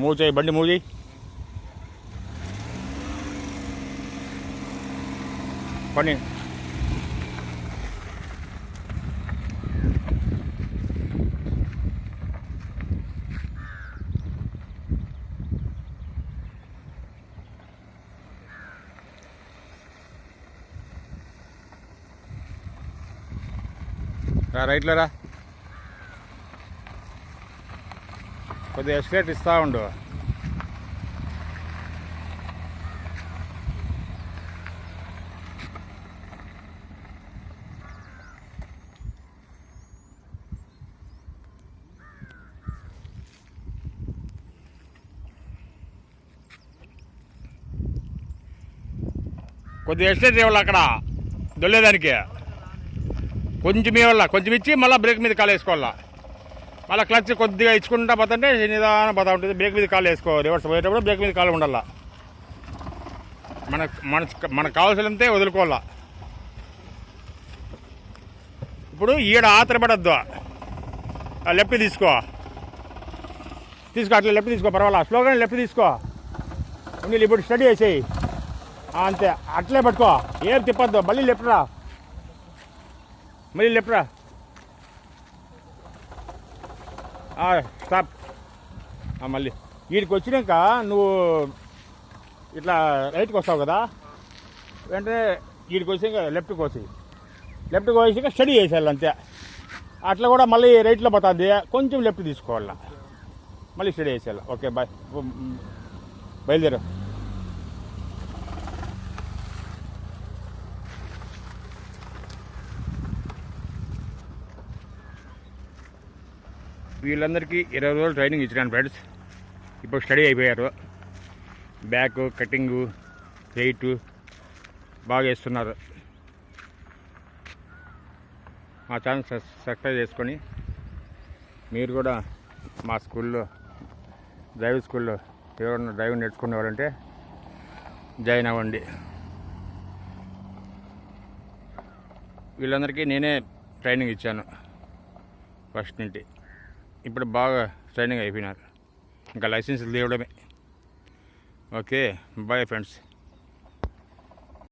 Move చేయి, బండి move చేయి. పని రైట్లో రా, కొద్దిగా ఎస్కేట్ ఇస్తూ ఉండు. కొద్దిగా ఎస్కేట్ ఇవ్వాలి అక్కడ దొల్లేదానికి. కొంచెం ఇవ్వాల, కొంచెం ఇచ్చి మళ్ళీ బ్రేక్ మీద కాలు వేసుకోవాలా. మళ్ళీ క్లచ్ కొద్దిగా ఇచ్చుకుంటా పోతుంటే నిదానం పోతూ ఉంటుంది. బ్రేక్ మీద కాలు వేసుకోవాలి. రివర్స్ పోయేటప్పుడు బ్రేక్ మీద కాలు ఉండాల. మనకు కావాల్సినంతే వదులుకోవాలా. ఇప్పుడు ఈడ ఆతరపడద్దు, లెఫ్ట్ తీసుకో, అట్లా లెఫ్ట్ తీసుకో, పర్వాలా. స్లోగానే లెఫ్ట్ తీసుకో. నీళ్ళు ఇప్పుడు స్టడీ చేసేయి అంతే. అట్లే పట్టుకో, ఏం తిప్పద్దు. మళ్ళీ లెఫ్ట్ రా, స్టాప్. మళ్ళీ వీడికి వచ్చినాక నువ్వు ఇట్లా రైట్కి వస్తావు కదా, వెంటనే వీడికి వచ్చాక లెఫ్ట్కి వచ్చాక స్టడీ చేసేయాలి అంతే. అట్లా కూడా మళ్ళీ రైట్లో పోతుంది, కొంచెం లెఫ్ట్ తీసుకోవాల, మళ్ళీ స్టడీ చేసేయాలి. ఓకే బాయ్, బయలుదేరు. వీళ్ళందరికీ 20 రోజులు ట్రైనింగ్ ఇచ్చినాను ఫ్రెండ్స్. ఇప్పుడు స్టడీ అయిపోయారు. బ్యాక్ కటింగు, వెయిట్ బాగా చేస్తున్నారు. మా ఛానల్ సబ్స్క్రైబ్ చేసుకొని మీరు కూడా మా స్కూల్లో డ్రైవింగ్ స్కూల్లో ఎవరన్నా డ్రైవింగ్ నేర్చుకునేవారంటే జాయిన్ అవ్వండి. వీళ్ళందరికీ నేనే ట్రైనింగ్ ఇచ్చాను ఫస్ట్ నుండి. ఇప్పుడు బాగా ట్రైనింగ్ అయిపోయినారు, ఇంకా లైసెన్స్ తీయడమే. Okay bye friends.